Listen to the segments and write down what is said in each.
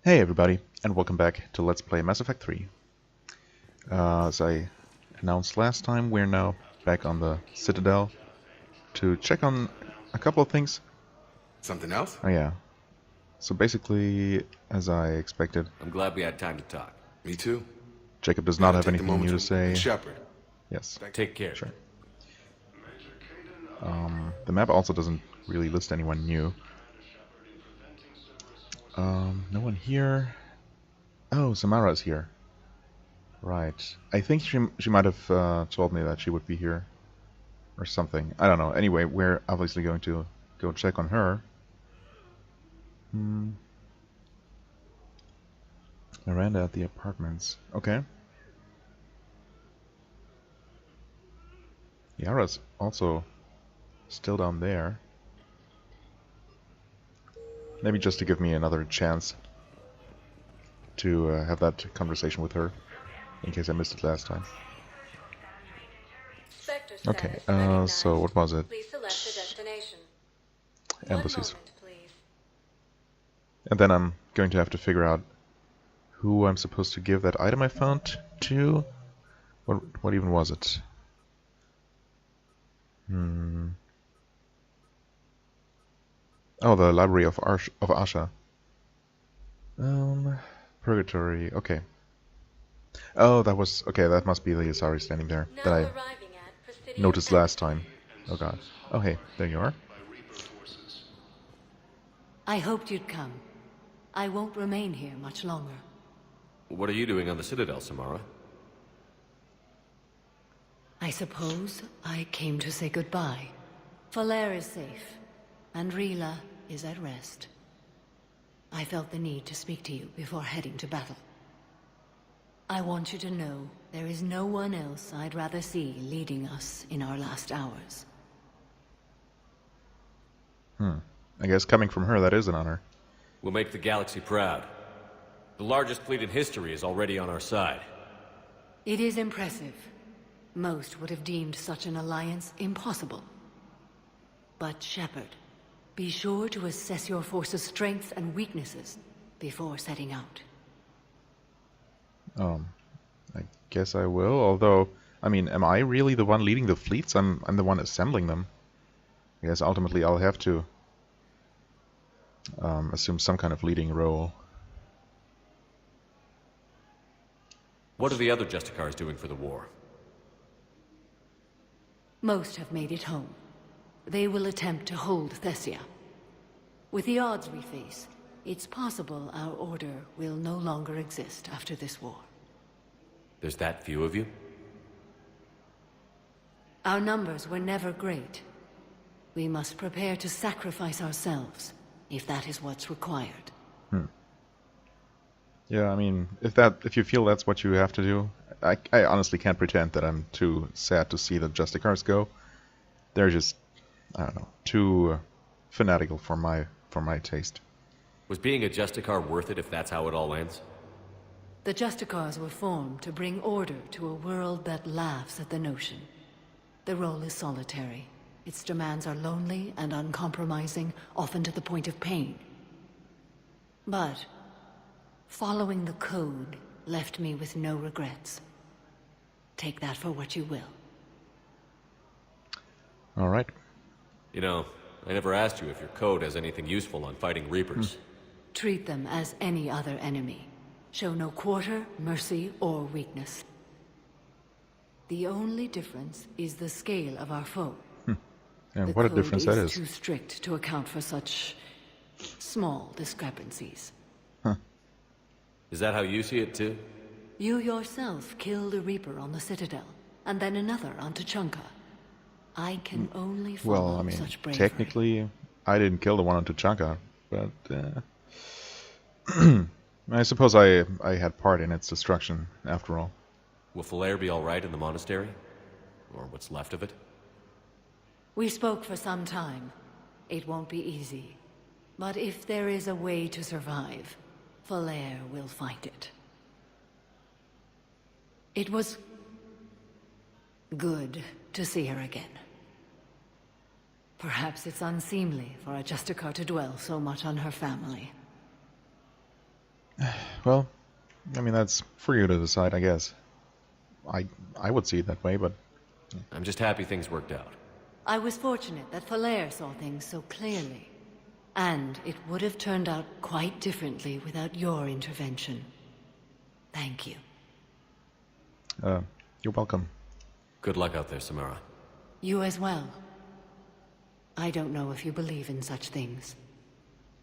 Hey everybody, and welcome back to Let's Play Mass Effect 3. As I announced last time, we're now back on the Citadel to check on a couple of things. Something else? Oh yeah, so basically, as I expected, I'm glad we had time to talk. Me too. Jacob does not Gotta have take the anything new moment to to and say. Shepard. Yes, Take care. sure. The map also doesn't really list anyone new. No one here. Oh, Samara's here. Right. I think she might have told me that she would be here. Or something. I don't know. Anyway, we're obviously going to go check on her. Miranda at the apartments. Okay. Yara's also still down there. Maybe just to give me another chance to have that conversation with her, in case I missed it last time. Okay, so what was it? Please select the destination. Embassies. One moment, please. And then I'm going to have to figure out who I'm supposed to give that item I found to. What even was it? Oh, the Library of Asha. Purgatory. Okay. Oh, that was okay. That must be the Asari standing there Now that I arriving at Presidio noticed last Embassy. time. Oh god. Oh hey, there you are. I hoped you'd come. I won't remain here much longer. What are you doing on the Citadel, Samara? I suppose I came to say goodbye. Falair is safe, and Rila is at rest. I felt the need to speak to you before heading to battle. I want you to know there is no one else I'd rather see leading us in our last hours. I guess coming from her, that is an honor. We'll make the galaxy proud. The largest fleet in history is already on our side. It is impressive. Most would have deemed such an alliance impossible. But Shepard, be sure to assess your force's strengths and weaknesses before setting out. I guess I will. Although, I mean, am I really the one leading the fleets? I'm the one assembling them. I guess ultimately I'll have to assume some kind of leading role. What are the other Justicars doing for the war? Most have made it home. They will attempt to hold Thessia. With the odds we face, it's possible our order will no longer exist after this war. There's that few of you? Our numbers were never great. We must prepare to sacrifice ourselves, if that is what's required. Yeah, I mean, if you feel that's what you have to do, I honestly can't pretend that I'm too sad to see the Justicars go. They're just, I don't know, too fanatical for my taste. Was being a Justicar worth it if that's how it all ends? The Justicars were formed to bring order to a world that laughs at the notion. The role is solitary. Its demands are lonely and uncompromising, often to the point of pain. But following the code left me with no regrets. Take that for what you will. Alright. You know, I never asked you if your code has anything useful on fighting Reapers. Treat them as any other enemy. Show no quarter, mercy, or weakness. The only difference is the scale of our foe. And what a difference that is. Too strict to account for such small discrepancies. Is that how you see it too? You yourself killed a Reaper on the Citadel, and then another on Tuchanka. I can only follow Well, I mean, such bravery. technically, I didn't kill the one on Tuchanka, but I suppose I had part in its destruction, after all. Will Falair be alright in the monastery? Or what's left of it? We spoke for some time. It won't be easy. But if there is a way to survive, Falair will find it. It was good to see her again. Perhaps it's unseemly for a Justicar to dwell so much on her family. well, I mean, that's for you to decide, I guess. I I would see it that way, but I'm just happy things worked out. I was fortunate that Falair saw things so clearly. And it would have turned out quite differently without your intervention. Thank you. you're welcome. Good luck out there, Samara. You as well. I don't know if you believe in such things,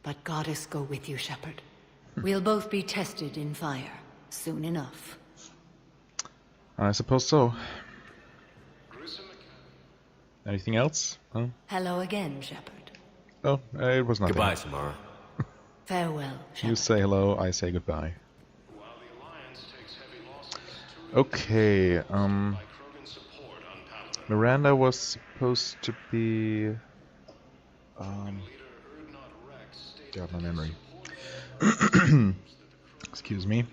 but Goddess go with you, Shepard. We'll both be tested in fire, soon enough. I suppose so. Anything else? Huh? Hello again, Shepard. Oh, it was nothing. Goodbye, Samara. Farewell, You Shepard. say hello, I say goodbye. Okay, Miranda was supposed to be... God, my memory. Excuse me.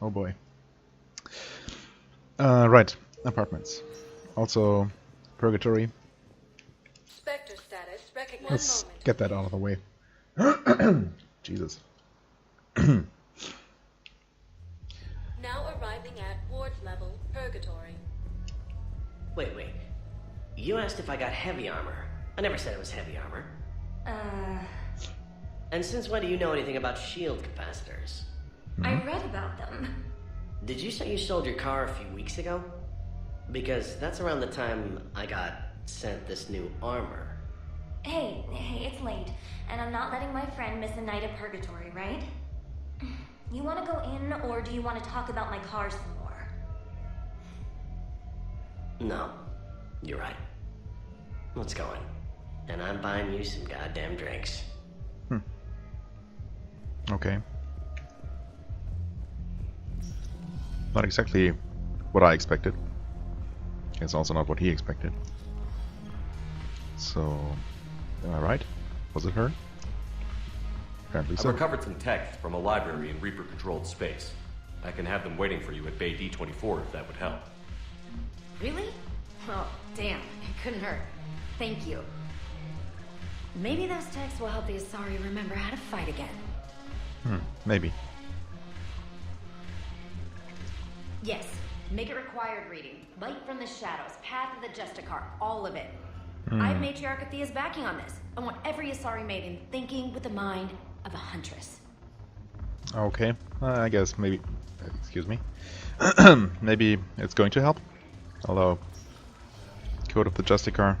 Oh boy. Right, apartments. Also, Purgatory. Spectre status recognized. Let's Moment. get that out of the way. Jesus. Now arriving at Ward's level, Purgatory. Wait. You asked if I got heavy armor. I never said it was heavy armor. And since when do you know anything about shield capacitors? I read about them. Did you say you sold your car a few weeks ago? Because that's around the time I got sent this new armor. Hey, it's late, and I'm not letting my friend miss a night of purgatory, right? You want to go in, or do you want to talk about my car some more? No, you're right. Let's go in. And I'm buying you some goddamn drinks. Okay. Not exactly what I expected. It's also not what he expected. So, am I right? Was it her? Apparently I've so. recovered some tech from a library in Reaper-controlled space. I can have them waiting for you at Bay D-24 if that would help. Really? Oh, damn. It couldn't hurt. Thank you. Maybe those texts will help the Asari remember how to fight again. Maybe. Yes. Make it required reading. Light from the shadows, path of the Justicar, all of it. I have Matriarch Athea's backing on this. I want every Asari maiden thinking with the mind of a huntress. Okay. I guess maybe... Excuse me. Maybe it's going to help. Although... Code of the Justicar...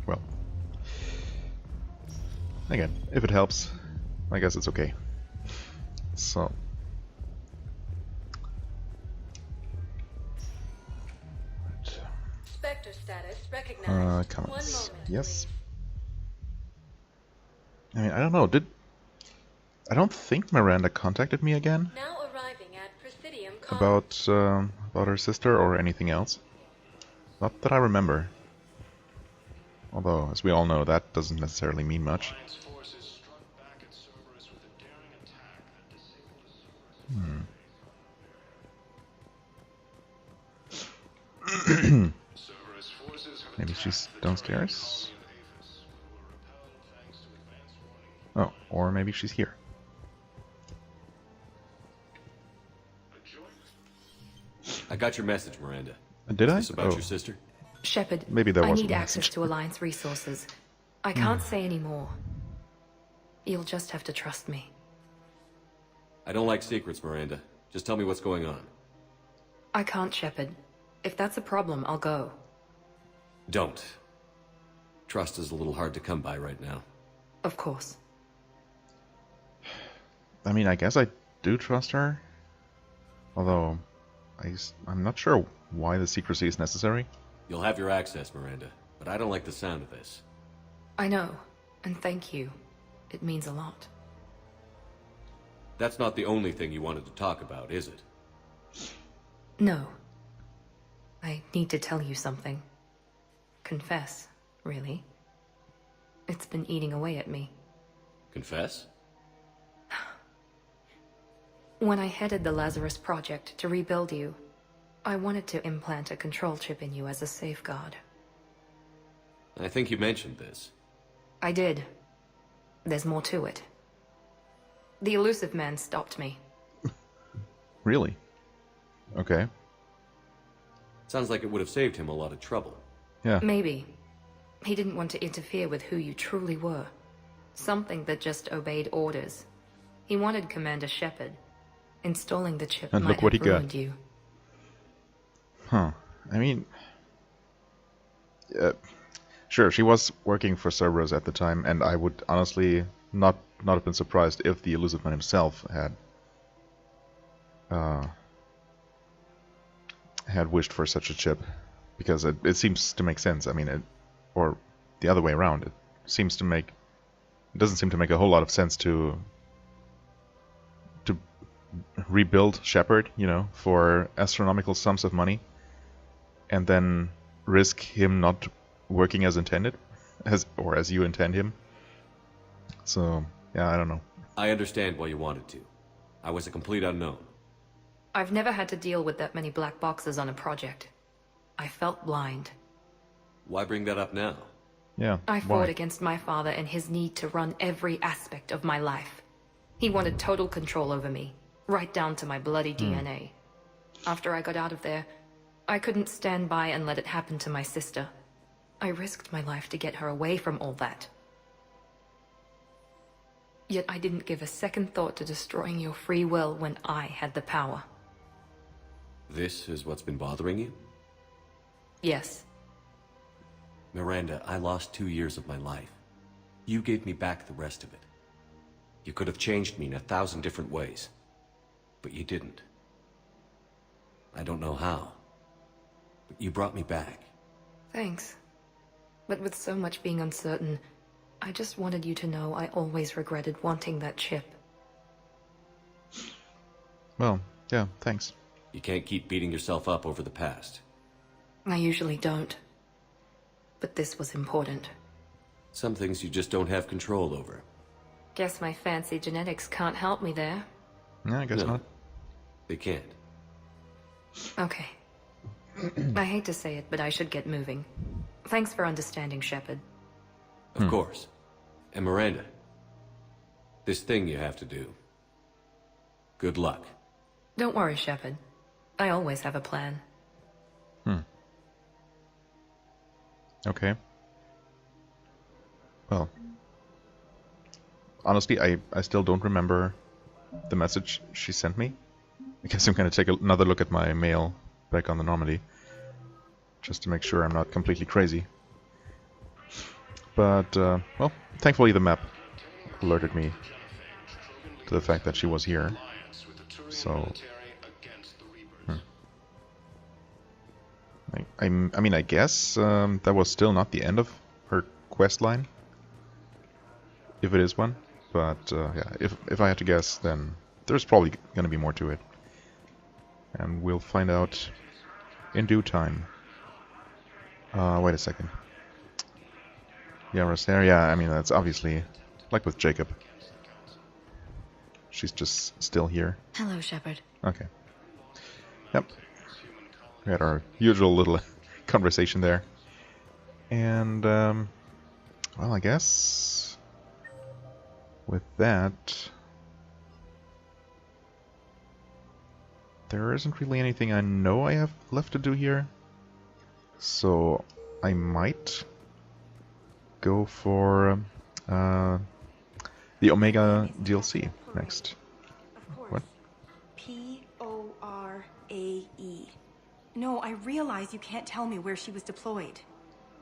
well... Again, if it helps, I guess it's okay. So... Spectre status recognized. One comments. moment. Yes. I mean, I don't know. I don't think Miranda contacted me again Now arriving at Presidium Commons. about her sister or anything else. Not that I remember. Although, as we all know, that doesn't necessarily mean much. Maybe she's downstairs? Oh, or maybe she's here. I got your message, Miranda. Did I? Is this about Oh, your sister? Shepard, maybe that I wasn't need a access message. to Alliance resources. I can't say any more. You'll just have to trust me. I don't like secrets, Miranda. Just tell me what's going on. I can't, Shepard. If that's a problem, I'll go. Don't. Trust is a little hard to come by right now. Of course. I mean, I guess I do trust her. Although, I'm not sure why the secrecy is necessary. You'll have your access, Miranda, but I don't like the sound of this. I know, and thank you. It means a lot. That's not the only thing you wanted to talk about, is it? No. I need to tell you something. Confess, really. It's been eating away at me. Confess? When I headed the Lazarus Project to rebuild you, I wanted to implant a control chip in you as a safeguard. I think you mentioned this. I did. There's more to it. The elusive man stopped me. Really? Okay. Sounds like it would have saved him a lot of trouble. Yeah. Maybe. He didn't want to interfere with who you truly were. Something that just obeyed orders. He wanted Commander Shepard. Installing the chip And might look what have he got. ruined you. Huh. I mean... sure, she was working for Cerberus at the time, and I would honestly not have been surprised if the Elusive Man himself had wished for such a chip, because it seems to make sense. I mean, or the other way around. It doesn't seem to make a whole lot of sense to rebuild Shepard, for astronomical sums of money, and then risk him not working as intended, as you intend him. So, yeah, I don't know. I understand why you wanted to. I was a complete unknown. I've never had to deal with that many black boxes on a project. I felt blind. Why bring that up now? Yeah, I why? fought against my father and his need to run every aspect of my life. He wanted total control over me, right down to my bloody DNA. After I got out of there, I couldn't stand by and let it happen to my sister. I risked my life to get her away from all that. Yet I didn't give a second thought to destroying your free will when I had the power. This is what's been bothering you? Yes. Miranda, I lost 2 years of my life. You gave me back the rest of it. You could have changed me in 1,000 different ways. But you didn't. I don't know how. But you brought me back. Thanks. But with so much being uncertain, I just wanted you to know I always regretted wanting that chip. Well, yeah, thanks. You can't keep beating yourself up over the past. I usually don't. But this was important. Some things you just don't have control over. Guess my fancy genetics can't help me there. Yeah, I guess No. not. They can't. Okay. I hate to say it, but I should get moving. Thanks for understanding, Shepard. Of course. And Miranda, this thing you have to do. Good luck. Don't worry, Shepard. I always have a plan. Okay. Well, honestly, I still don't remember the message she sent me. I guess I'm gonna take another look at my mail back on the Normandy, just to make sure I'm not completely crazy. But, well, thankfully the map alerted me to the fact that she was here. So, I mean, I guess that was still not the end of her quest line, if it is one. But yeah, if I had to guess, then there's probably going to be more to it, and we'll find out in due time. Wait a second. Yeah, Rosaire. Yeah, I mean that's obviously like with Jacob. She's just still here. Hello, Shepard. Okay. Yep. We had our usual little conversation there. And, well, I guess with that, there isn't really anything I know I have left to do here. So I might go for the Omega DLC next. Of course. What? P-O-R-A-E. No, I realize you can't tell me where she was deployed.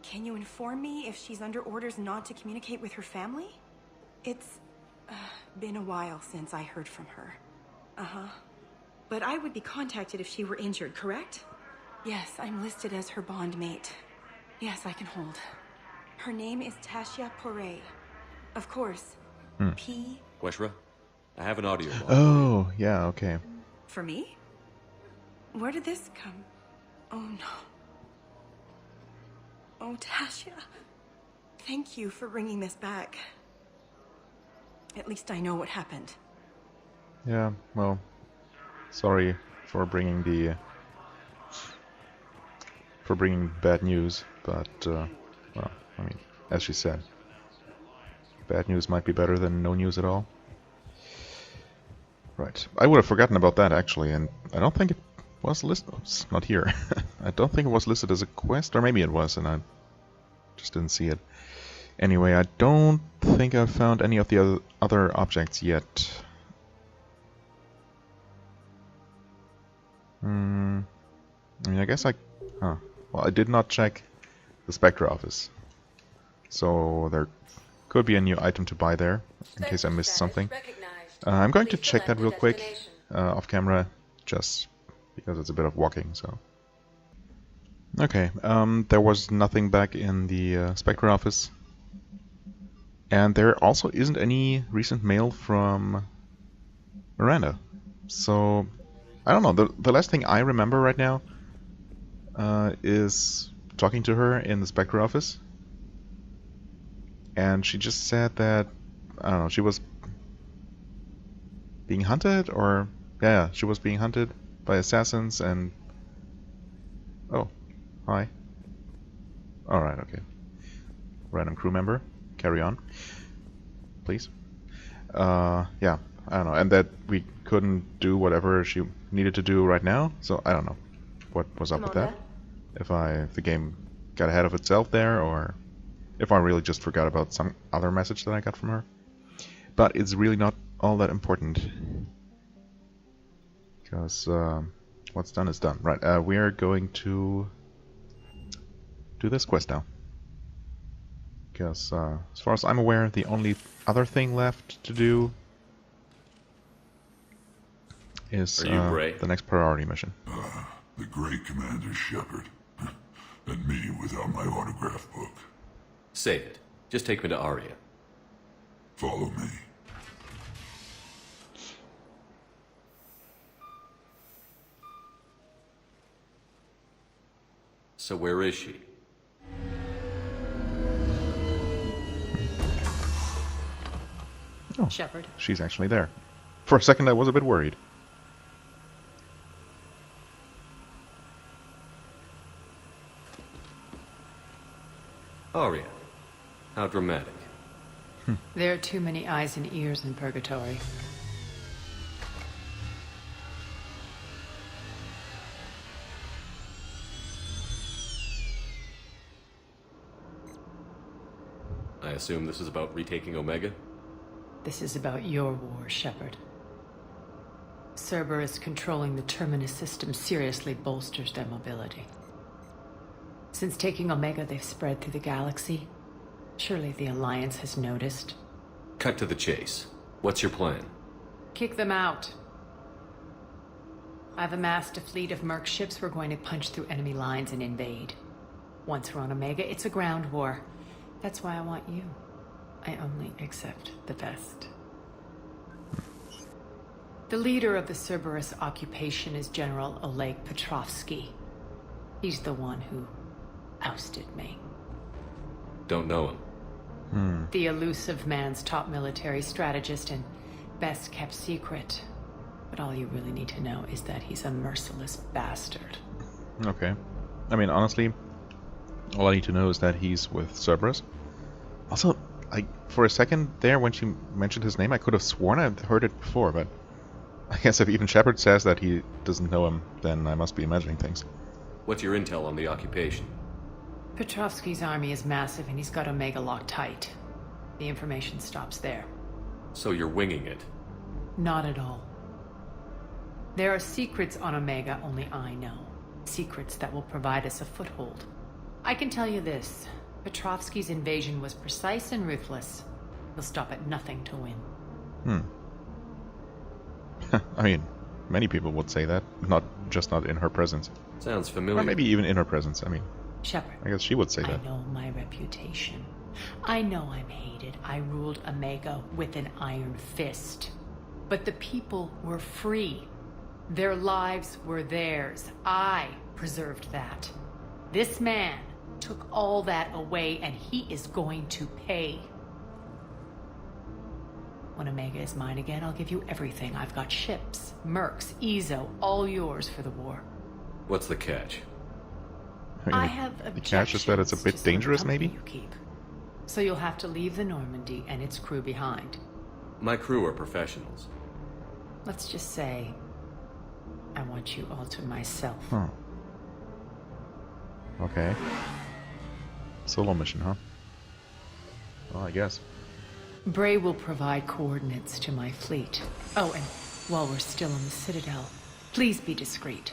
Can you inform me if she's under orders not to communicate with her family? It's been a while since I heard from her. Uh-huh. But I would be contacted if she were injured, correct? Yes, I'm listed as her bond mate. Yes, I can hold. Her name is Tasha Poray. Of course. P... Weshra, I have an audio log. Oh, yeah, okay. For me? Where did this come? Oh, no. Oh, Tasha. Thank you for bringing this back. At least I know what happened. Yeah, well, sorry for bringing bad news, but, well, I mean, as she said, bad news might be better than no news at all. Right. I would have forgotten about that, actually, and I don't think it was listed. It's not here. I don't think it was listed as a quest, or maybe it was, and I just didn't see it. Anyway, I don't think I've found any of the other objects yet. I mean, I guess I... Huh. Well, I did not check the Spectre office. So there could be a new item to buy there, in case I missed something. I'm going to check that real quick, off camera, just because it's a bit of walking, so... Okay, there was nothing back in the Spectre office. And there also isn't any recent mail from Miranda. So, I don't know, the last thing I remember right now is talking to her in the Spectre office. And she just said that, I don't know, she was being hunted, or... Yeah, she was being hunted by assassins, and... Oh, hi. Alright, okay. Random crew member. Carry on, please. Yeah, I don't know, and that we couldn't do whatever she needed to do right now, so I don't know what was up with that. If the game got ahead of itself there, or if I really just forgot about some other message that I got from her. But it's really not all that important, because what's done is done. Right, we are going to do this quest now. Because, as far as I'm aware, the only other thing left to do is the next priority mission. The great Commander Shepard. And me without my autograph book. Save it. Just take me to Aria. Follow me. So where is she? Oh, Shepard. She's actually there. For a second I was a bit worried. Aria. How dramatic. There are too many eyes and ears in Purgatory. I assume this is about retaking Omega? This is about your war, Shepard. Cerberus controlling the Terminus system seriously bolsters their mobility. Since taking Omega, they've spread through the galaxy. Surely the Alliance has noticed. Cut to the chase. What's your plan? Kick them out. I've amassed a fleet of merc ships. We're going to punch through enemy lines and invade. Once we're on Omega, it's a ground war. That's why I want you. I only accept the best. The leader of the Cerberus occupation is General Oleg Petrovsky. He's the one who ousted me. Don't know him. The elusive man's top military strategist and best kept secret. But all you really need to know is that he's a merciless bastard. Okay. I mean, honestly, all I need to know is that he's with Cerberus. Also, for a second there, when she mentioned his name, I could have sworn I'd heard it before, but I guess if even Shepard says that he doesn't know him, then I must be imagining things. What's your intel on the occupation? Petrovsky's army is massive and he's got Omega locked tight. The information stops there. So you're winging it? Not at all. There are secrets on Omega only I know. Secrets that will provide us a foothold. I can tell you this. Petrovsky's invasion was precise and ruthless. He'll stop at nothing to win. I mean, many people would say that, not in her presence. Sounds familiar. Or maybe even in her presence, I mean. Shepard. I guess she would say that. I know my reputation. I know I'm hated. I ruled Omega with an iron fist. But the people were free. Their lives were theirs. I preserved that. This man took all that away, and he is going to pay. When Omega is mine again, I'll give you everything. I've got ships, mercs, Ezo, all yours for the war. What's the catch? I have objections. The catch is that it's a bit dangerous, maybe? You keep. So you'll have to leave the Normandy and its crew behind. My crew are professionals. Let's just say, I want you all to myself. Huh. Okay. Solo mission, huh? Well, I guess. Bray will provide coordinates to my fleet. Oh, and while we're still in the Citadel, please be discreet.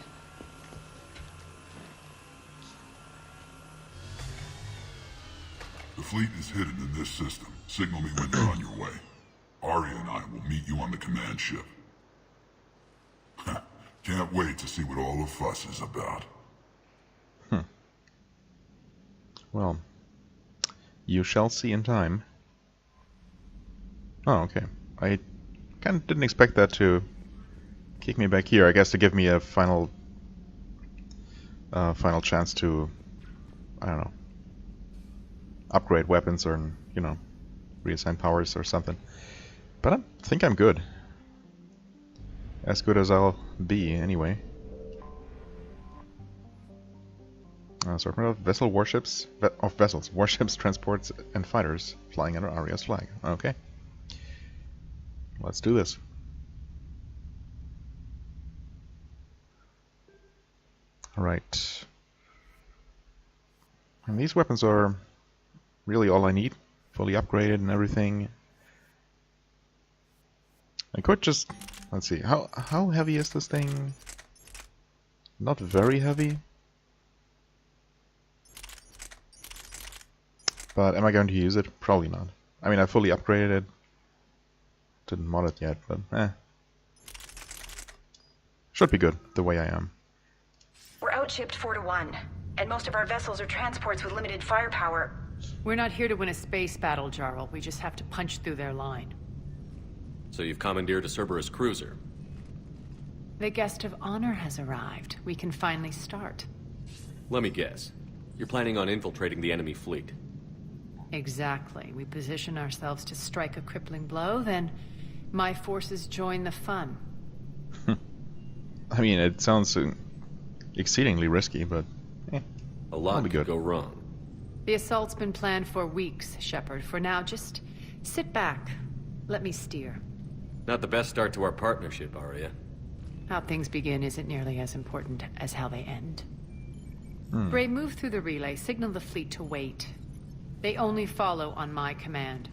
The fleet is hidden in this system. Signal me when you're on your way. Arya and I will meet you on the command ship. Can't wait to see what all the fuss is about. Well, you shall see in time. Oh, okay. I kind of didn't expect that to kick me back here. I guess to give me a final chance to, I don't know, upgrade weapons or, you know, reassign powers or something. But I think I'm good. As good as I'll be, anyway. Assortment of vessel warships, warships, transports, and fighters flying under Arya's flag. Okay. Let's do this. Alright. And these weapons are really all I need. Fully upgraded and everything. I could just... Let's see. How heavy is this thing? Not very heavy. But am I going to use it? Probably not. I mean, I fully upgraded it. Didn't mod it yet, but should be good, the way I am. We're outshipped 4-1, and most of our vessels are transports with limited firepower. We're not here to win a space battle, Jarl. We just have to punch through their line. So you've commandeered a Cerberus cruiser. The guest of honor has arrived. We can finally start. Let me guess. You're planning on infiltrating the enemy fleet. Exactly. We position ourselves to strike a crippling blow, then my forces join the fun. I mean, it sounds exceedingly risky, but a lot could go wrong. The assault's been planned for weeks, Shepard. For now, just sit back. Let me steer. Not the best start to our partnership, Arya. How things begin isn't nearly as important as how they end. Hmm. Bray, move through the relay. Signal the fleet to wait. They only follow on my command.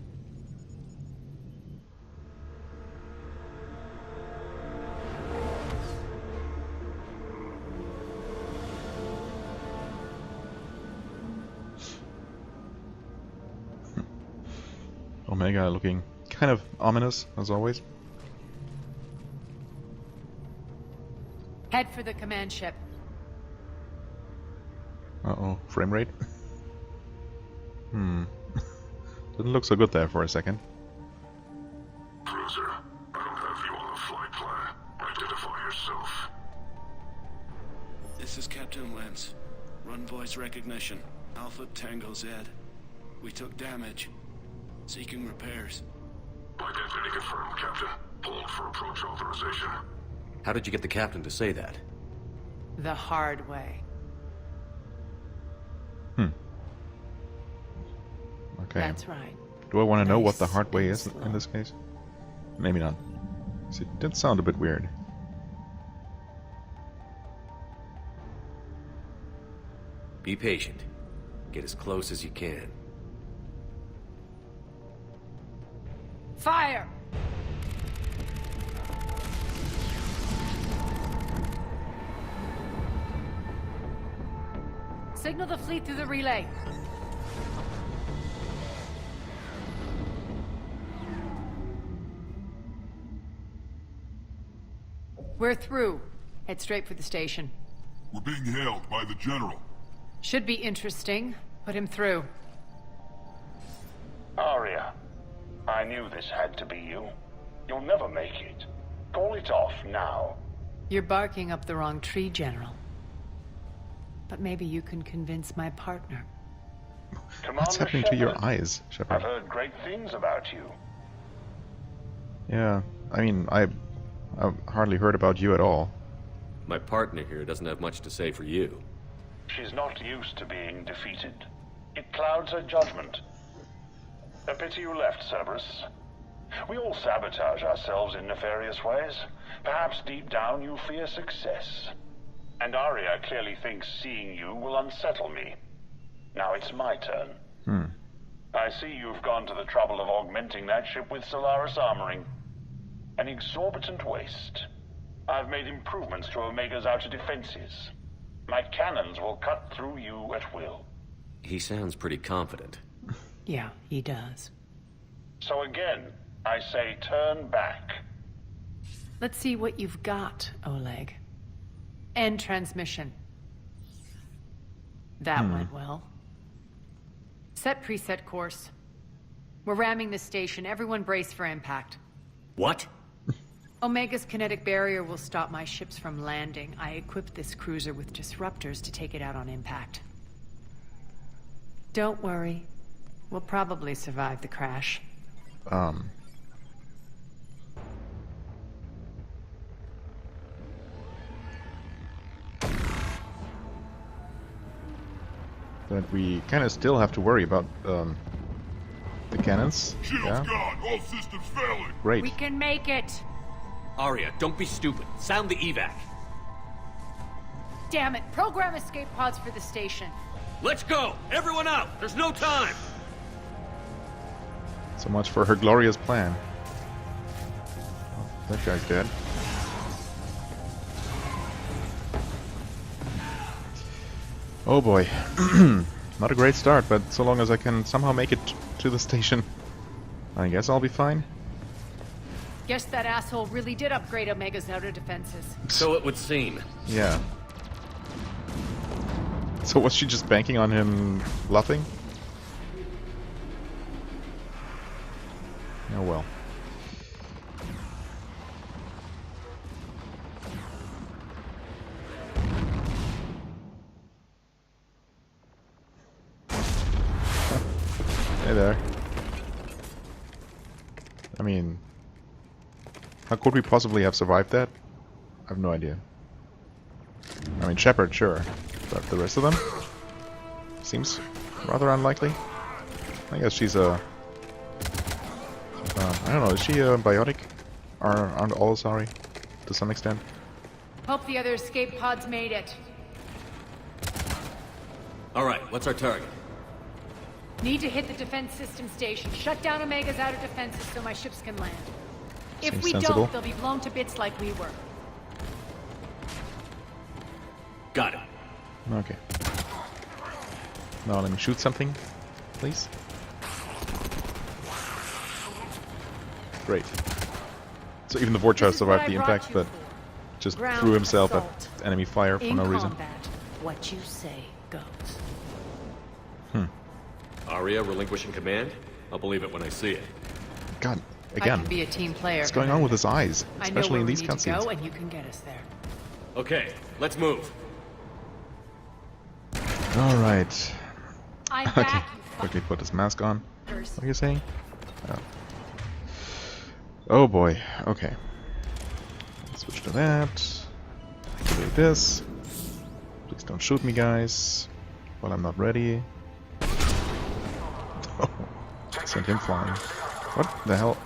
Omega looking kind of ominous, as always. Head for the command ship. Uh-oh, frame rate? Didn't look so good there for a second. Cruiser, I don't have you on the flight plan. Identify yourself. This is Captain Lentz. Run voice recognition. Alpha Tango Z. We took damage. Seeking repairs. Identity confirmed, Captain. Hold for approach authorization. How did you get the captain to say that? The hard way. Okay. That's right. Do I want to know what the Nice hard way and is slow. in this case? Maybe not. 'Cause it did sound a bit weird. Be patient. Get as close as you can. Fire! Signal the fleet through the relay. We're through. Head straight for the station. We're being hailed by the General. Should be interesting. Put him through. Arya, I knew this had to be you. You'll never make it. Call it off now. You're barking up the wrong tree, General. But maybe you can convince my partner. What's happening to your eyes, Shepard? I've heard great things about you. Yeah, I mean, I've hardly heard about you at all. My partner here doesn't have much to say for you. She's not used to being defeated. It clouds her judgment. A pity you left, Cerberus. We all sabotage ourselves in nefarious ways. Perhaps deep down you fear success. And Arya clearly thinks seeing you will unsettle me. Now it's my turn. I see you've gone to the trouble of augmenting that ship with Solaris armoring. An exorbitant waste. I've made improvements to Omega's outer defenses. My cannons will cut through you at will. He sounds pretty confident. Yeah, he does. So again, I say turn back. Let's see what you've got, Oleg. End transmission. That went well. Set preset course. We're ramming the station. Everyone brace for impact. What? Omega's kinetic barrier will stop my ships from landing. I equipped this cruiser with disruptors to take it out on impact. Don't worry. We'll probably survive the crash. But we kind of still have to worry about the cannons. Shields gone. All systems failing. Great. We can make it! Arya, don't be stupid. Sound the evac. Damn it! Program escape pods for the station. Let's go! Everyone out! There's no time! So much for her glorious plan. Oh, that guy's dead. Oh boy. Not a great start, but so long as I can somehow make it to the station, I guess I'll be fine. Guess that asshole really did upgrade Omega's outer defenses. So it would seem. Yeah. So was she just banking on him bluffing? Oh well. Hey there. I mean, how could we possibly have survived that? I have no idea. I mean, Shepard, sure. But the rest of them? Seems rather unlikely. I guess she's a... I don't know, is she a biotic? Aren't all sorry? To some extent? Hope the other escape pods made it. Alright, what's our target? Need to hit the defense system station. Shut down Omega's outer defenses so my ships can land. If we sensible. don't, they'll be blown to bits like we were. Got it. Okay. Now let me shoot something, please. Great. So even the Vorchar survived the impact, but just threw himself at enemy fire for no reason. What you say goes. Arya relinquishing command? I'll believe it when I see it. God, I again, can be a team player. what's going on with his eyes? Especially in these I know where we need to cutscenes. go, and you can get us there. Okay, let's move. Alright. I'm Okay, back, you quickly put his mask on. fuckers. What are you saying? Oh boy, okay. Switch to that. Activate this. Please don't shoot me, guys. While I'm not ready. Oh, sent him flying. What the hell?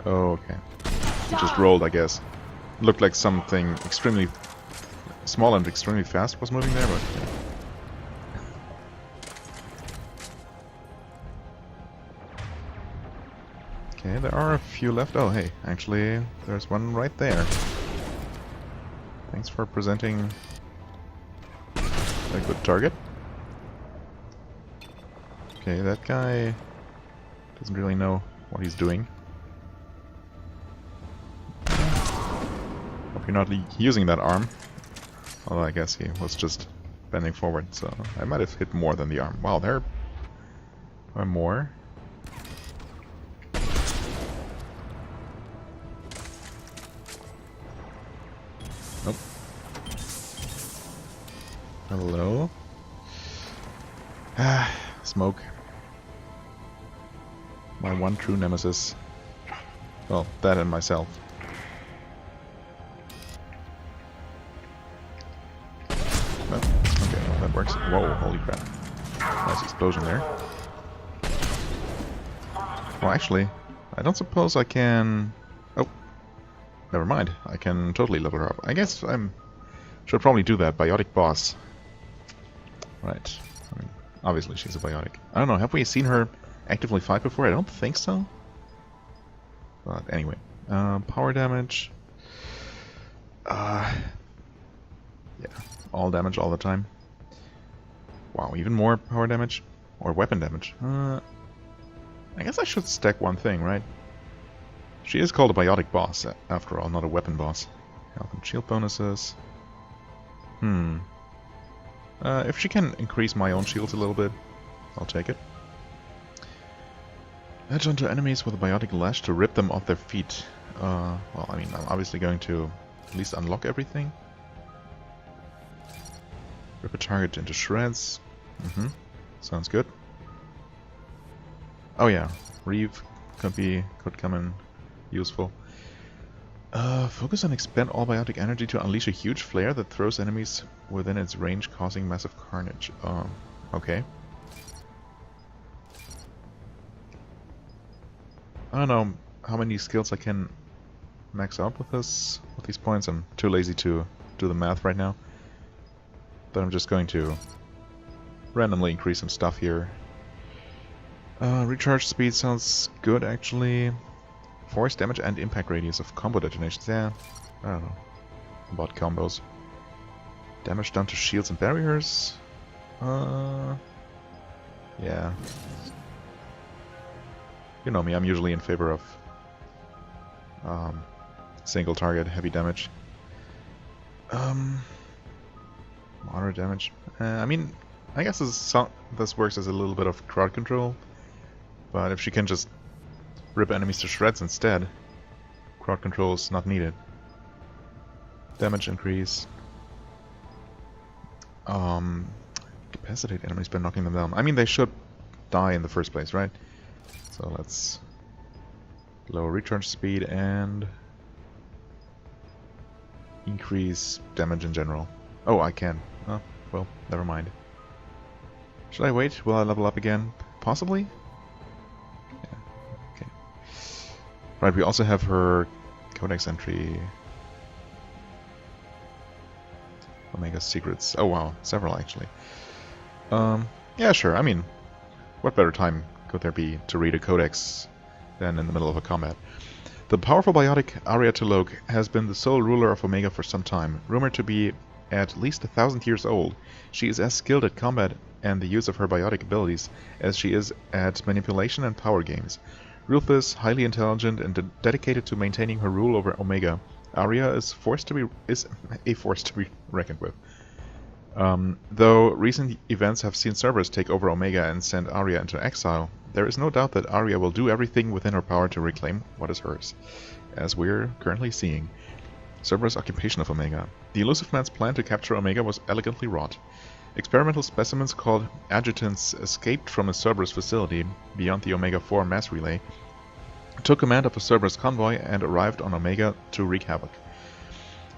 Oh, okay. He just rolled, I guess. Looked like something extremely small and extremely fast was moving there, but... Yeah. Okay, there are a few left. Oh, hey, actually, there's one right there. Thanks for presenting a good target. Okay, that guy doesn't really know what he's doing. Hope you're not using that arm. Although I guess he was just bending forward, so I might have hit more than the arm. Wow, there are more. Nope. Hello? Ah, smoke. My one true nemesis. Well, that and myself. Well, okay, well, that works. Whoa, holy crap. Nice explosion there. Well, actually, I don't suppose I can... Oh, never mind. I can totally level her up. I guess should probably do that. Biotic boss. Right. I mean, obviously she's a biotic. I don't know, have we seen her actively fight before? I don't think so. But anyway. Power damage. Yeah. All damage all the time. Wow, even more power damage? Or weapon damage. I guess I should stack one thing, right? She is called a biotic boss, after all, not a weapon boss. Health and shield bonuses. If she can increase my own shields a little bit, I'll take it. Latch onto enemies with a biotic lash to rip them off their feet. Well, I mean, I'm obviously going to at least unlock everything. Rip a target into shreds. Sounds good. Oh yeah, Reeve could come in useful. Focus on expend all biotic energy to unleash a huge flare that throws enemies within its range, causing massive carnage. Okay. I don't know how many skills I can max out with these points. I'm too lazy to do the math right now. But I'm just going to randomly increase some stuff here. Recharge speed sounds good, actually. Force damage and impact radius of combo detonations. Yeah, I don't know about combos. Damage done to shields and barriers. Yeah. You know me, I'm usually in favor of single target heavy damage. Moderate damage. I mean, I guess this works as a little bit of crowd control, but if she can just rip enemies to shreds instead, crowd control is not needed. Damage increase. Capacitate enemies by knocking them down. I mean, they should die in the first place, right? So let's lower recharge speed and increase damage in general. Oh, I can. Oh, well, never mind. Should I wait? Will I level up again? Possibly? Yeah, okay. Right, we also have her codex entry. Omega secrets. Oh wow, several actually. Yeah, sure. I mean, what better time could there be to read a codex than in the middle of a combat? The powerful biotic Arya T'Loak has been the sole ruler of Omega for some time. Rumored to be at least 1,000 years old, she is as skilled at combat and the use of her biotic abilities as she is at manipulation and power games. Ruthless, highly intelligent, and dedicated to maintaining her rule over Omega, Arya is a force to be reckoned with. Though recent events have seen Cerberus take over Omega and send Arya into exile, there is no doubt that Arya will do everything within her power to reclaim what is hers, as we're currently seeing. Cerberus' occupation of Omega. The Elusive Man's plan to capture Omega was elegantly wrought. Experimental specimens called adjutants escaped from a Cerberus facility beyond the Omega-4 mass relay, took command of a Cerberus convoy, and arrived on Omega to wreak havoc.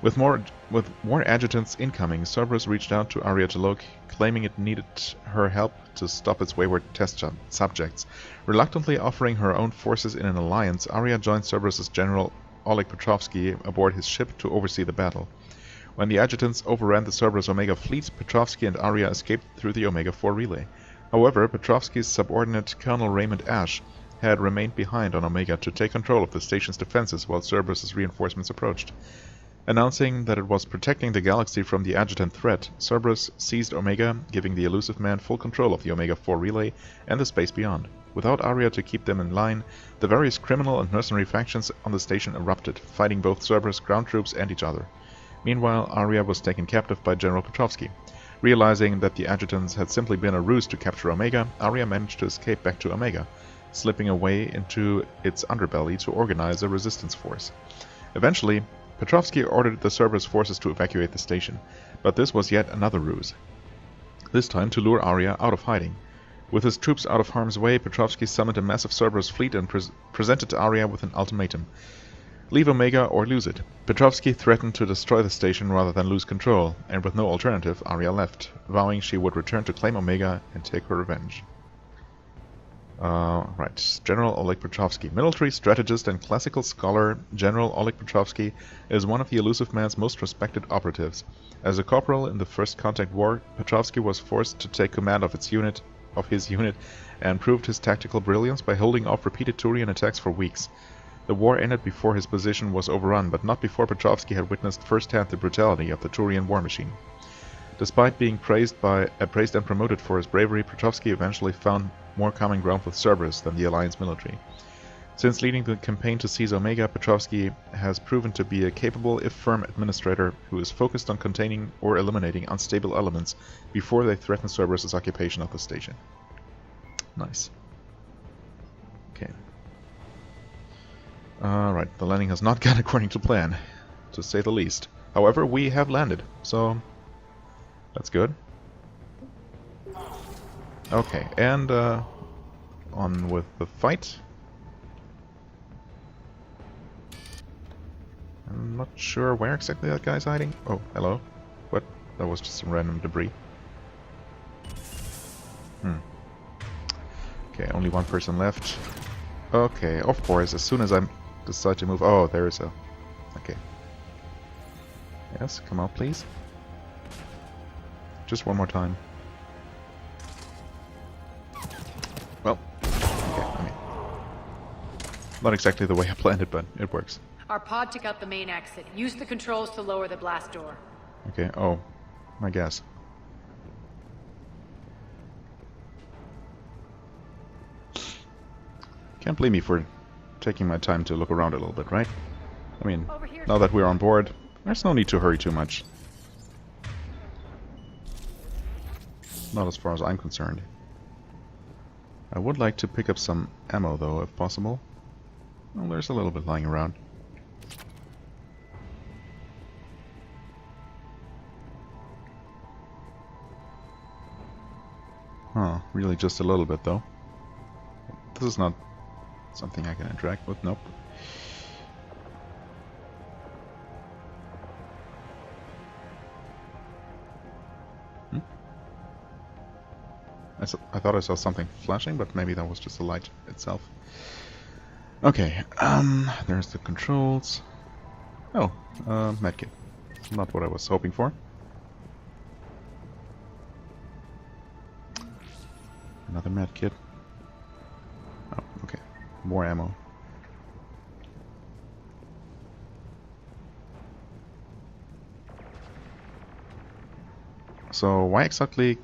With more adjutants incoming, Cerberus reached out to Arya T'Loak, claiming it needed her help to stop its wayward test subjects. Reluctantly offering her own forces in an alliance, Arya joined Cerberus' General Oleg Petrovsky aboard his ship to oversee the battle. When the adjutants overran the Cerberus Omega fleet, Petrovsky and Arya escaped through the Omega-4 relay. However, Petrovsky's subordinate Colonel Raymond Ash had remained behind on Omega to take control of the station's defenses while Cerberus' reinforcements approached. Announcing that it was protecting the galaxy from the adjutant threat, Cerberus seized Omega, giving the Elusive Man full control of the Omega-4 relay and the space beyond. Without Arya to keep them in line, the various criminal and mercenary factions on the station erupted, fighting both Cerberus ground troops and each other. Meanwhile, Arya was taken captive by General Petrovsky. Realizing that the adjutants had simply been a ruse to capture Omega, Arya managed to escape back to Omega, slipping away into its underbelly to organize a resistance force. Eventually, Petrovsky ordered the Cerberus forces to evacuate the station, but this was yet another ruse. This time to lure Arya out of hiding. With his troops out of harm's way, Petrovsky summoned a massive Cerberus fleet and presented to Arya with an ultimatum. Leave Omega or lose it. Petrovsky threatened to destroy the station rather than lose control, and with no alternative, Arya left, vowing she would return to claim Omega and take her revenge. Right. General Oleg Petrovsky. Military strategist and classical scholar, General Oleg Petrovsky is one of the Elusive Man's most respected operatives. As a corporal in the First Contact War, Petrovsky was forced to take command of his unit, and proved his tactical brilliance by holding off repeated Turian attacks for weeks. The war ended before his position was overrun, but not before Petrovsky had witnessed firsthand the brutality of the Turian war machine. Despite being praised and promoted for his bravery, Petrovsky eventually found more common ground with Cerberus than the Alliance military. Since leading the campaign to seize Omega, Petrovsky has proven to be a capable, if firm, administrator who is focused on containing or eliminating unstable elements before they threaten Cerberus' occupation of the station. Nice. Okay. Alright, the landing has not gone according to plan, to say the least. However, we have landed, so that's good. Okay, and on with the fight. I'm not sure where exactly that guy's hiding. Oh, hello. What? That was just some random debris. Okay, only one person left. Okay, of course, as soon as I decide to move... Oh, there is a... Okay. Yes, come out, please. Just one more time. Well, okay, I mean... Not exactly the way I planned it, but it works. Our pod took out the main exit. Use the controls to lower the blast door. Okay, oh, I guess. Can't blame me for taking my time to look around a little bit, right? I mean, now that we're on board, there's no need to hurry too much. Not as far as I'm concerned. I would like to pick up some ammo, though, if possible. Well, there's a little bit lying around. Huh, really just a little bit, though. This is not something I can interact with, nope. I thought I saw something flashing, but maybe that was just the light itself. Okay, there's the controls. Oh, medkit. Not what I was hoping for. Another medkit. Oh, okay. More ammo. So, why exactly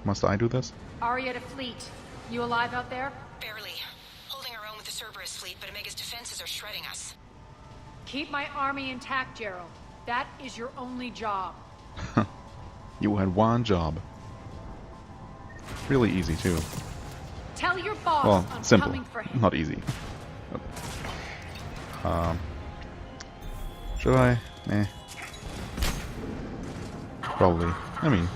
must I do this? Aria to fleet. You alive out there? Barely. Holding our own with the Cerberus fleet, but Omega's defenses are shredding us. Keep my army intact, Gerald. That is your only job. You had one job. Really easy, too. Tell your boss Well, I'm simple. coming for him. Not easy. Should I? Eh. Probably. I mean...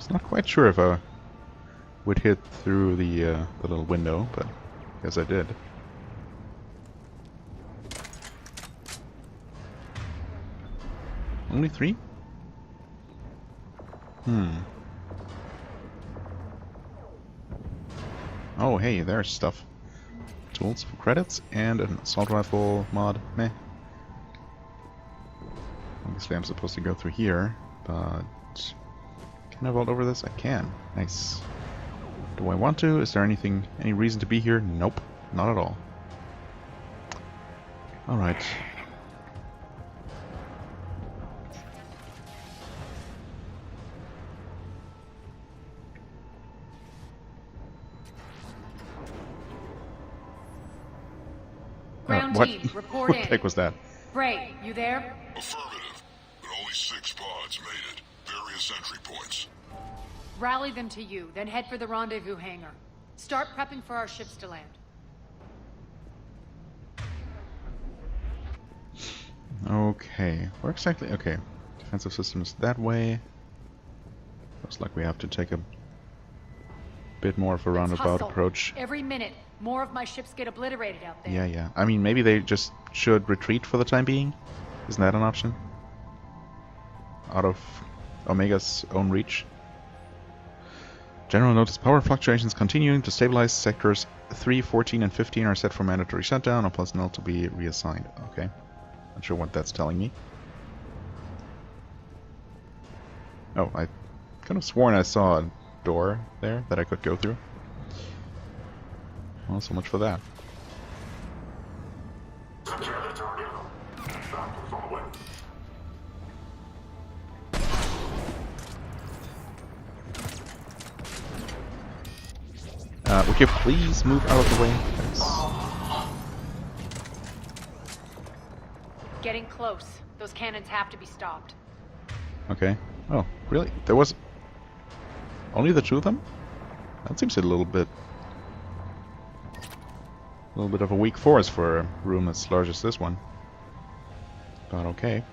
Not quite sure if I would hit through the little window, but I guess I did. Only 3? Oh, hey, there's stuff. Tools for credits and an assault rifle mod. Meh. Obviously, I'm supposed to go through here, but... Can I vault over this? I can. Nice. Do I want to? Is there any reason to be here? Nope. Not at all. Alright. Ground what? team, report What in. the heck was that? Bray, you there? Affirmative, but only 6 pods made it. Various entry points. Rally them to you, then head for the rendezvous hangar. Start prepping for our ships to land. Okay. Where exactly? Okay. Defensive systems that way. Looks like we have to take a bit more of a roundabout Hustle. approach. Every minute, More of my ships get obliterated out there. Yeah. I mean, maybe they just should retreat for the time being? Isn't that an option? Out of Omega's own reach? General notice, power fluctuations continuing to stabilize. Sectors 3, 14, and 15 are set for mandatory shutdown, or personnel to be reassigned. Okay. Not sure what that's telling me. Oh, I could have sworn I saw a door there that I could go through. Well, so much for that. Would you please move out of the way? Thanks. Getting close. Those cannons have to be stopped. Okay. Oh, really? There was only the two of them? That seems a little bit of a weak force for a room as large as this one. But okay.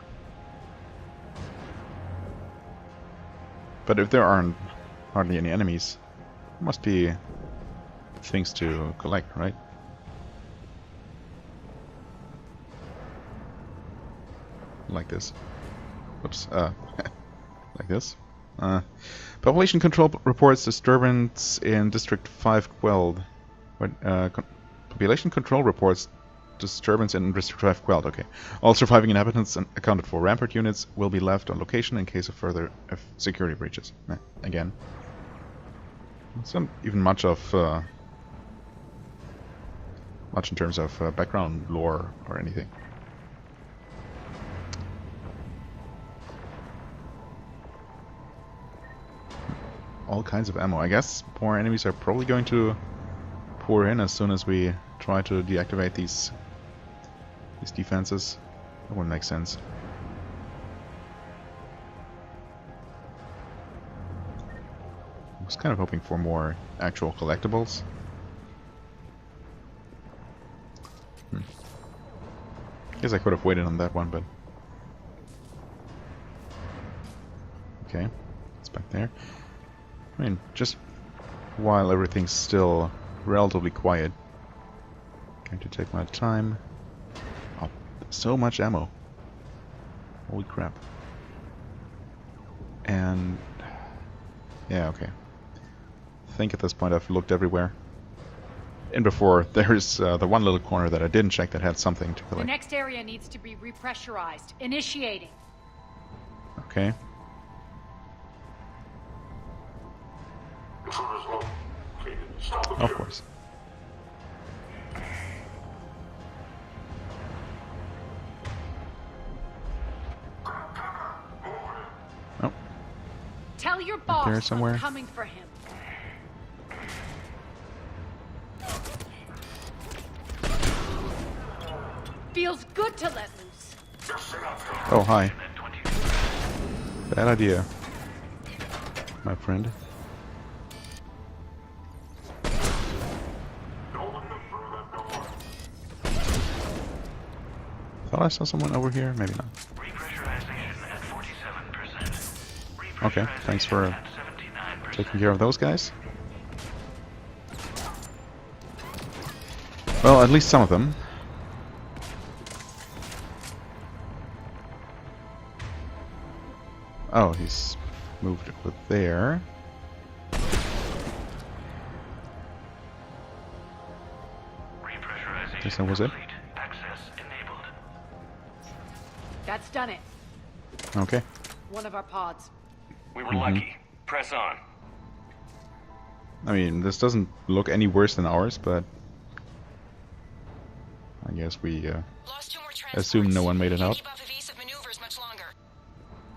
But if there aren't hardly any enemies, there must be things to collect, right? Like this. Whoops. Like this. Population control reports disturbance in District 5 quelled. Population control reports disturbance in District 5 quelled. Okay. All surviving inhabitants accounted for. Rampart units will be left on location in case of further security breaches. Again. It's not even much of much in terms of background lore or anything. All kinds of ammo. I guess more enemies are probably going to pour in as soon as we try to deactivate these defenses. That wouldn't make sense. I was kind of hoping for more actual collectibles. Guess I could have waited on that one, but okay, it's back there. I mean, just while everything's still relatively quiet, going to take my time. Oh, so much ammo! Holy crap! And yeah, okay. I think at this point I've looked everywhere. And before, there's the one little corner that I didn't check that had something to collect. The next area needs to be repressurized. Initiating. Okay. Of course. Oh. Tell your boss there somewhere. I'm coming for him. Feels good to let loose. Oh, hi. Bad idea, my friend. Thought I saw someone over here. Maybe not. Okay, thanks for taking care of those guys. Well, at least some of them. Oh, he's moved over there. Guess that was it. That's done it. Okay. One of our pods. We were lucky. Press on. I mean, this doesn't look any worse than ours, but I guess we assume no one made it out.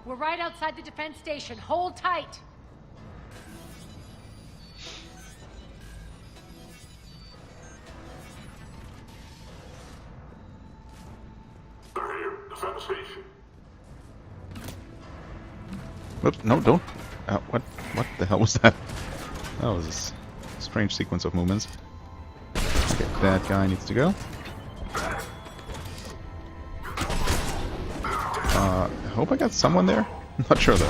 We're right outside the defense station. Hold tight. Defend the station. Oops, no, don't. What the hell was that? That was a strange sequence of movements. Okay, that guy needs to go. I hope I got someone there. I'm not sure though.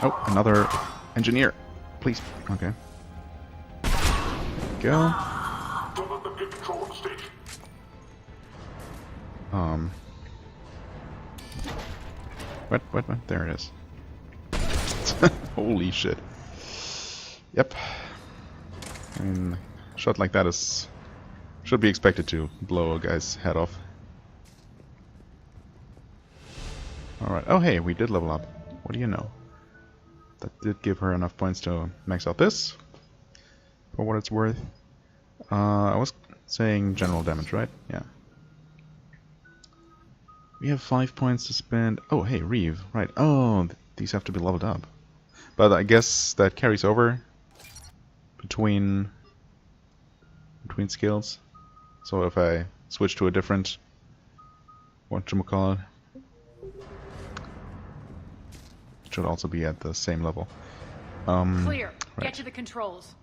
Oh, another engineer. Please. Okay. go. Don't let them get control of the station. What? There it is. Holy shit. Yep. I mean, a shot like that should be expected to blow a guy's head off. Alright. Oh hey, we did level up. What do you know? That did give her enough points to max out this, for what it's worth. I was saying general damage, right? Yeah. We have 5 points to spend. Oh, hey, Reeve. Right. Oh, these have to be leveled up. But I guess that carries over between skills. So if I switch to a different, whatchamacallit, it should also be at the same level. Clear. Right. Get to the controls.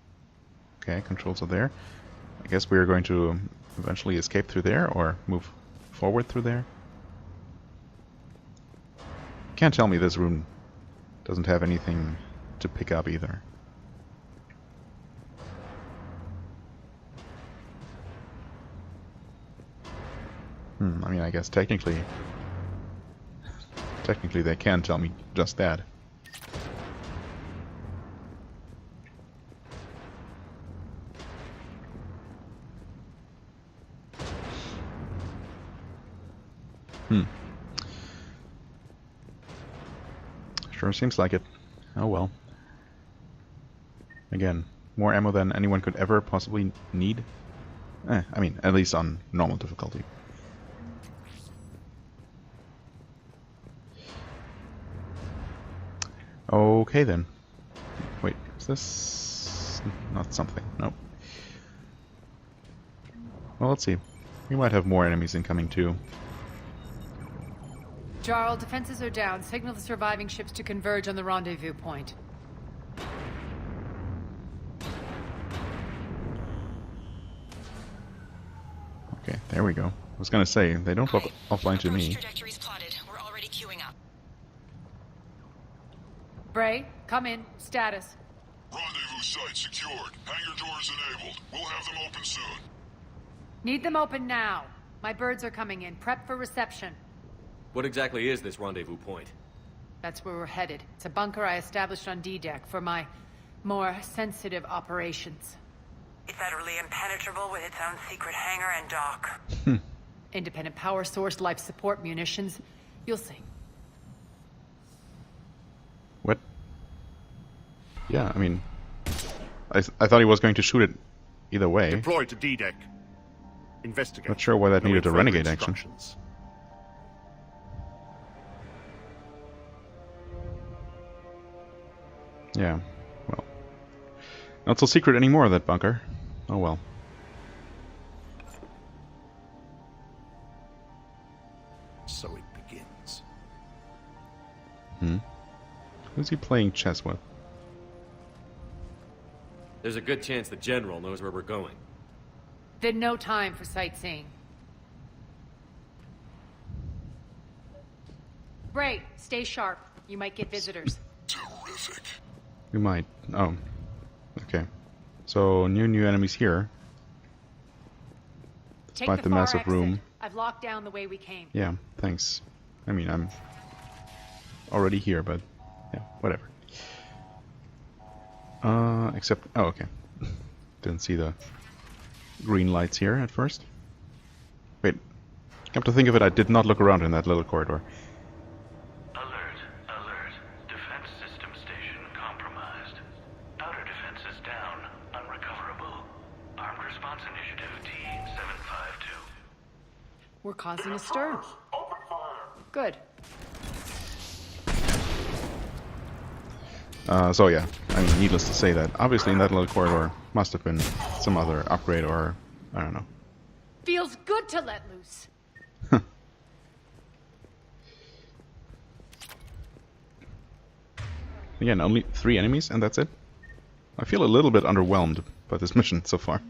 Okay, controls are there. I guess we are going to eventually escape through there or move forward through there. Can't tell me this room doesn't have anything to pick up either. I mean, I guess technically they can tell me just that. Sure seems like it. Oh well. Again, more ammo than anyone could ever possibly need. I mean, at least on normal difficulty. Okay then. Wait, is this not something? Nope. Well, let's see. We might have more enemies incoming too. Jarl, defenses are down. Signal the surviving ships to converge on the rendezvous point. Okay, there we go. I was gonna say, they don't look offline to me. Trajectories plotted. We're already queuing up. Bray, come in. Status. Rendezvous site secured. Hangar doors enabled. We'll have them open soon. Need them open now. My birds are coming in. Prep for reception. What exactly is this rendezvous point? That's where we're headed. It's a bunker I established on D-Deck for my more sensitive operations. Federally impenetrable with its own secret hangar and dock. Independent power source, life support, munitions. You'll see. What? Yeah, I mean, I thought he was going to shoot it either way. Deployed to D-Deck. Investigate. Not sure why that needed a renegade action. Yeah, well. Not so secret anymore, that bunker. Oh well. So it begins. Who's he playing chess with? There's a good chance the General knows where we're going. Then no time for sightseeing. Bray, stay sharp. You might get visitors. Terrific. We might. Oh. Okay. So, new enemies here. Despite the massive exit. room. I've locked down the way we came. Yeah, thanks. I mean, I'm already here, but yeah, whatever. Except, oh, okay. Didn't see the green lights here at first. Wait, come to think of it, I did not look around in that little corridor. Alert, alert. Defense system station compromised. Outer defenses down, unrecoverable. Armed Response Initiative T-752. We're causing a stir. Good. So yeah, I mean, needless to say that obviously in that little corridor must have been some other upgrade or, I don't know. Feels good to let loose. Again, only 3 enemies and that's it? I feel a little bit underwhelmed by this mission so far.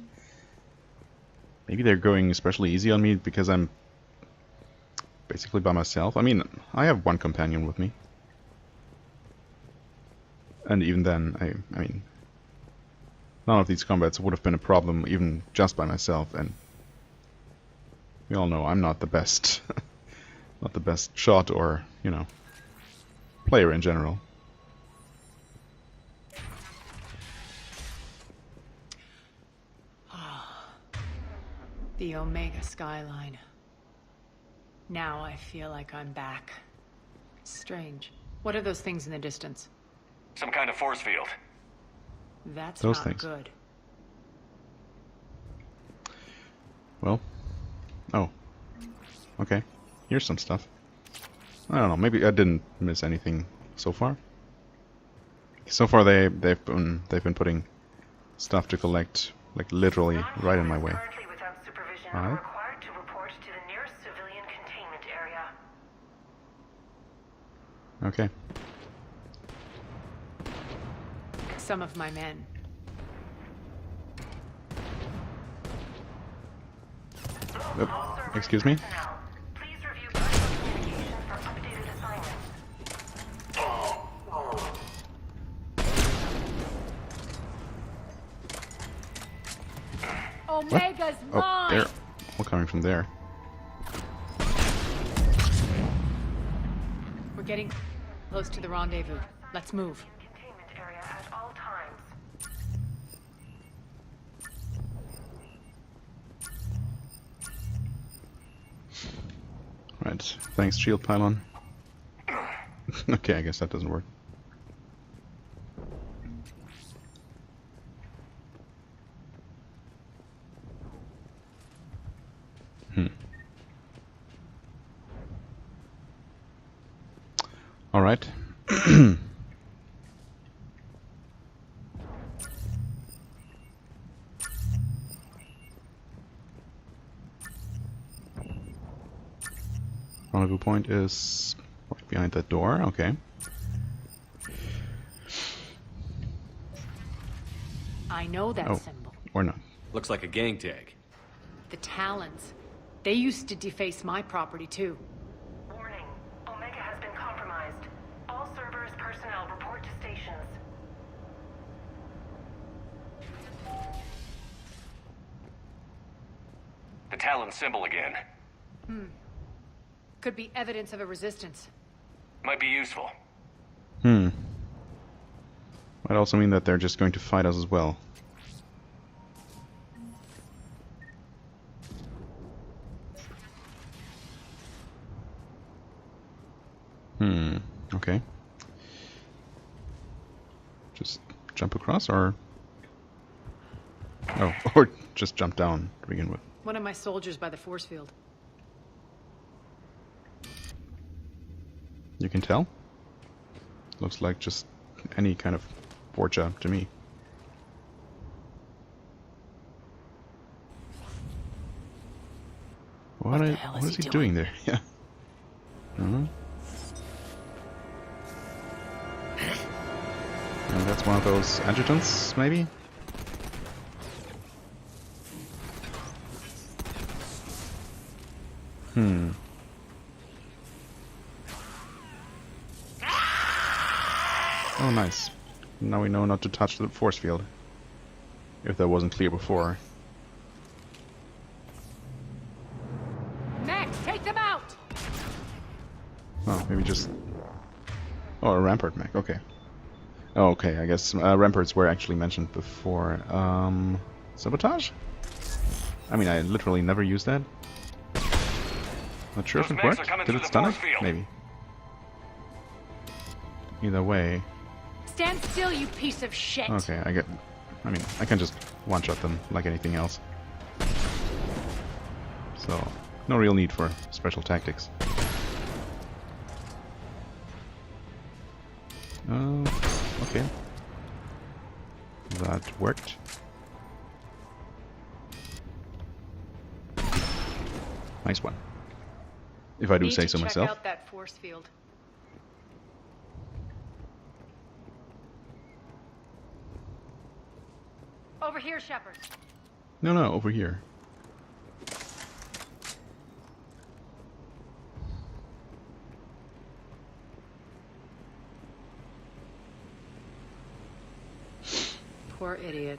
Maybe they're going especially easy on me because I'm basically by myself. I mean, I have one companion with me. And even then, I mean, none of these combats would have been a problem even just by myself, and we all know I'm not the best, not the best shot or, you know, player in general. The Omega skyline. Now I feel like I'm back. Strange. What are those things in the distance? Some kind of force field. That's those not things. good. Well, oh, okay. Here's some stuff. I don't know. Maybe I didn't miss anything so far. So far, they've been putting stuff to collect, like literally right in my way. All right. Required to report to the nearest civilian containment area. Okay. Some of my men. Excuse me? Please review personal communications for updated assignments. Omega's Oh, mine! there. We're coming from there. We're getting close to the rendezvous. Let's move. Containment area at all times. Right. Thanks, shield pylon. Okay, I guess that doesn't work. All right. Rendezvous point is right behind that door. Okay. I know that Oh, symbol. or not. Looks like a gang tag. The Talons. They used to deface my property too. Warning. Omega has been compromised. All Cerberus personnel report to stations. The Talon symbol again. Could be evidence of a resistance. Might be useful. Might also mean that they're just going to fight us as well. Okay. Just jump across, or... Oh, or just jump down to begin with. One of my soldiers by the force field. You can tell? Looks like just any kind of Borgia to me. What is he doing there? Yeah. And that's one of those adjutants, maybe? Oh, nice. Now we know not to touch the force field. If that wasn't clear before. Max, take them out! Oh, maybe just... Oh, a rampart mech, okay. Oh, okay, I guess ramparts were actually mentioned before. Sabotage? I mean, I literally never used that. Not sure if it worked. Did it stun it? Maybe. Either way. Stand still, you piece of shit! Okay, I mean, I can just one-shot them like anything else. So, no real need for special tactics. Okay. That worked. Nice one. If I do say so myself. Check out that force field. Over here, Shepard. No, over here. Poor idiot.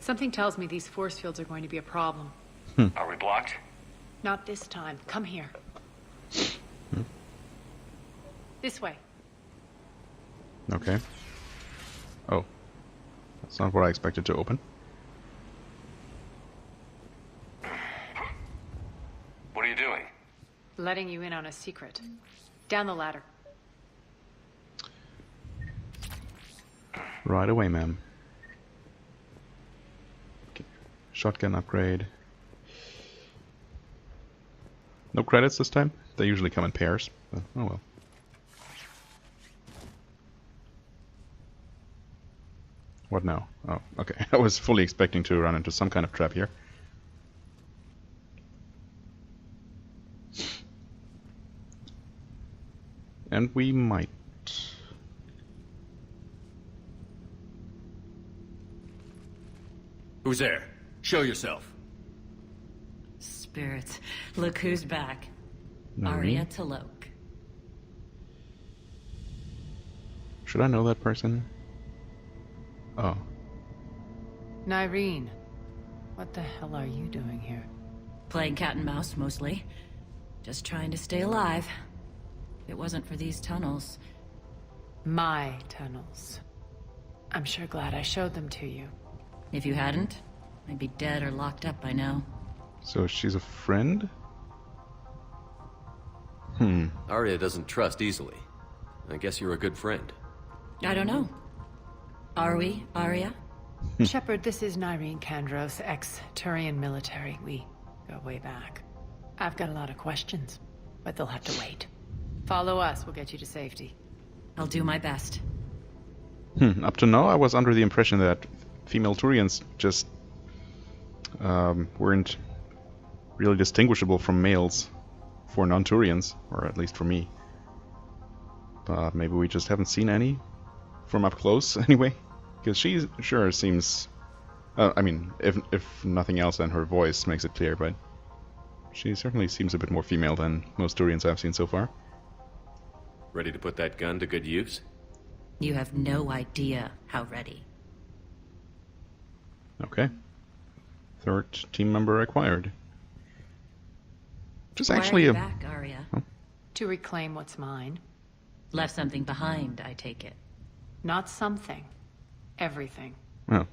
Something tells me these force fields are going to be a problem. Are we blocked? Not this time. Come here. This way. Okay. Oh. That's not what I expected to open. What are you doing? Letting you in on a secret. Down the ladder. Right away, ma'am. Okay. Shotgun upgrade. No credits this time? They usually come in pairs. But, oh well. What now? Oh, okay. I was fully expecting to run into some kind of trap here. And we might. Who's there? Show yourself. Spirits, look who's back. Nari? Arya Talok. Should I know that person? Oh. Nyreen, what the hell are you doing here? Playing cat and mouse, mostly. Just trying to stay alive. If it wasn't for these tunnels. My tunnels. I'm sure glad I showed them to you. If you hadn't, I'd be dead or locked up by now. So she's a friend? Arya doesn't trust easily. I guess you're a good friend. I don't know. Are we, Arya? Shepard, this is Nyreen Kandros, ex-Turian military. We go way back. I've got a lot of questions, but they'll have to wait. Follow us, we'll get you to safety. I'll do my best. Up to now, I was under the impression that female Turians just weren't really distinguishable from males for non-Turians, or at least for me. But maybe we just haven't seen any from up close, anyway. Because she sure seems... I mean, if nothing else, then her voice makes it clear, but she certainly seems a bit more female than most Turians I've seen so far. Ready to put that gun to good use? You have no idea how ready. Okay. Third team member acquired. Which is actually a... back, Arya? Oh. To reclaim what's mine. Left something behind, I take it. Not something. Everything. Oh. I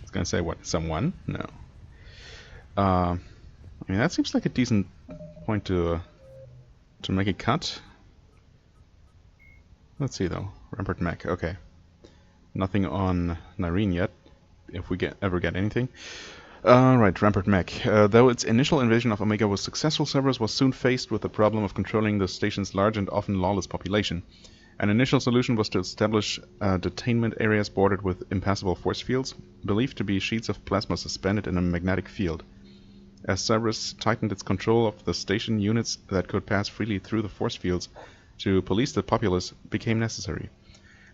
was gonna say, what, someone? No. I mean, that seems like a decent point to make a cut. Let's see, though. Rampart Mech, okay. Nothing on Nyreen yet, if we ever get anything. Right, Rampart Mech. Though its initial invasion of Omega was successful, Cerberus was soon faced with the problem of controlling the station's large and often lawless population. An initial solution was to establish detainment areas bordered with impassable force fields, believed to be sheets of plasma suspended in a magnetic field. As Cerberus tightened its control of the station, units that could pass freely through the force fields to police the populace became necessary,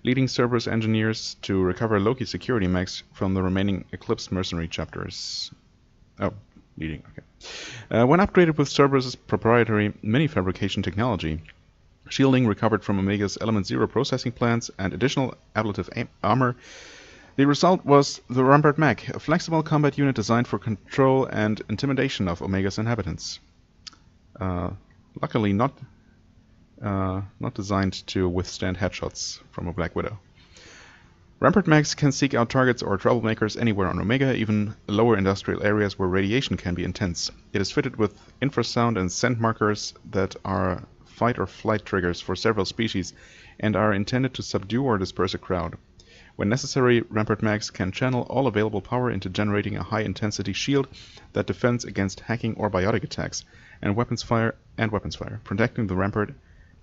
leading Cerberus engineers to recover Loki security mechs from the remaining Eclipse mercenary chapters. Oh, leading, okay. When upgraded with Cerberus' proprietary mini-fabrication technology, shielding recovered from Omega's Element Zero processing plants, and additional ablative armor, the result was the Rampart Mech, a flexible combat unit designed for control and intimidation of Omega's inhabitants. Luckily not designed to withstand headshots from a Black Widow. Rampart Mechs can seek out targets or troublemakers anywhere on Omega, even lower industrial areas where radiation can be intense. It is fitted with infrasound and scent markers that are fight or flight triggers for several species and are intended to subdue or disperse a crowd. When necessary, Rampart Mechs can channel all available power into generating a high-intensity shield that defends against hacking or biotic attacks, and weapons fire, protecting the Rampart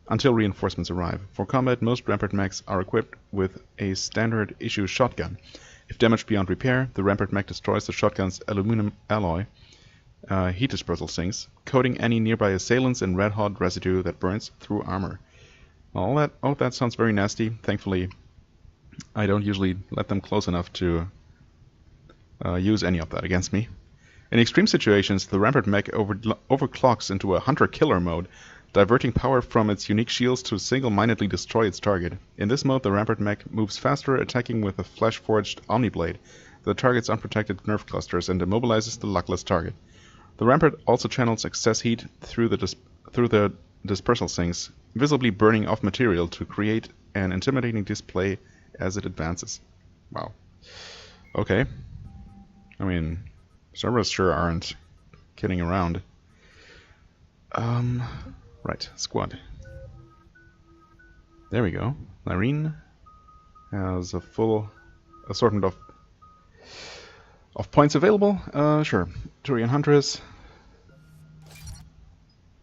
until reinforcements arrive. For combat, most Rampart Mechs are equipped with a standard issue shotgun. If damaged beyond repair, the Rampart Mech destroys the shotgun's aluminum alloy heat dispersal sinks, coating any nearby assailants in red-hot residue that burns through armor. All that sounds very nasty. Thankfully, I don't usually let them close enough to use any of that against me. In extreme situations, the Rampart Mech overclocks into a hunter-killer mode, diverting power from its unique shields to single-mindedly destroy its target. In this mode, the Rampart Mech moves faster, attacking with a flesh-forged Omniblade the target's unprotected nerve clusters and immobilizes the luckless target. The Rampart also channels excess heat through the dispersal sinks, visibly burning off material to create an intimidating display as it advances. Wow. Okay. I mean, servers sure aren't kidding around. Right, squad. There we go. Irene has a full assortment of points available. Sure. Turian Huntress.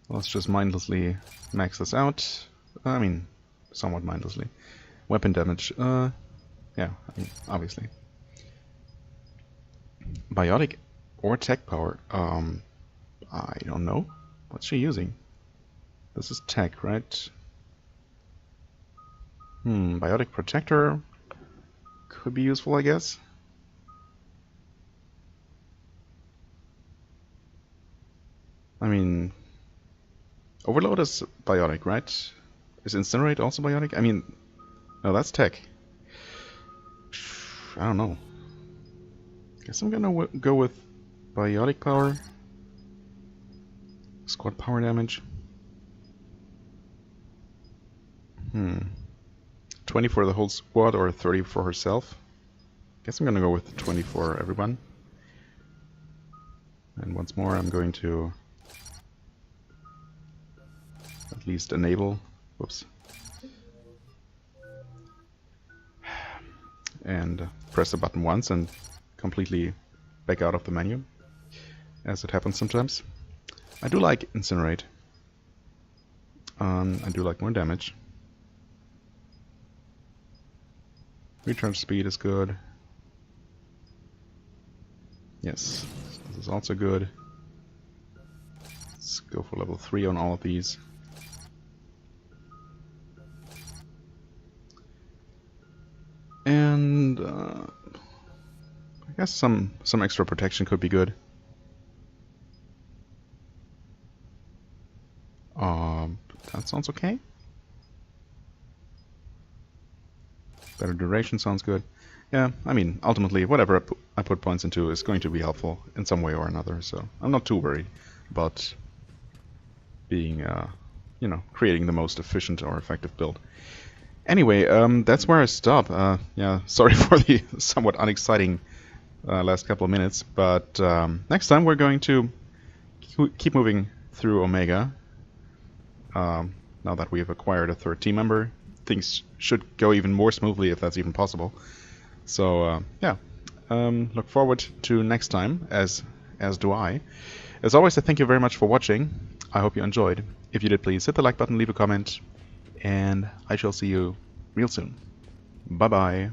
Let's just mindlessly max this out. I mean, somewhat mindlessly. Weapon damage. Yeah, I mean, obviously. Biotic or tech power. I don't know. What's she using? This is tech, right? Biotic protector could be useful, I guess. I mean, Overload is biotic, right? Is Incinerate also biotic? I mean, no, that's tech. I don't know. Guess I'm gonna go with biotic power. Squad power damage. 20 for the whole squad or 30 for herself. Guess I'm gonna go with 20 for everyone. And once more, I'm going to at least enable. Whoops. And press the button once and completely back out of the menu, as it happens sometimes. I do like Incinerate. I do like more damage. Recharge speed is good. Yes, this is also good. Let's go for level 3 on all of these. And I guess some extra protection could be good. That sounds okay. Better duration sounds good. Yeah, I mean, ultimately, whatever I put points into is going to be helpful in some way or another, so I'm not too worried about being, you know, creating the most efficient or effective build. Anyway, that's where I stop. Yeah, sorry for the somewhat unexciting last couple of minutes, but next time we're going to keep moving through Omega. Now that we have acquired a third team member, things should go even more smoothly if that's even possible. So yeah, look forward to next time, as do I. As always, I thank you very much for watching. I hope you enjoyed. If you did, please hit the like button, leave a comment, and I shall see you real soon. Bye bye.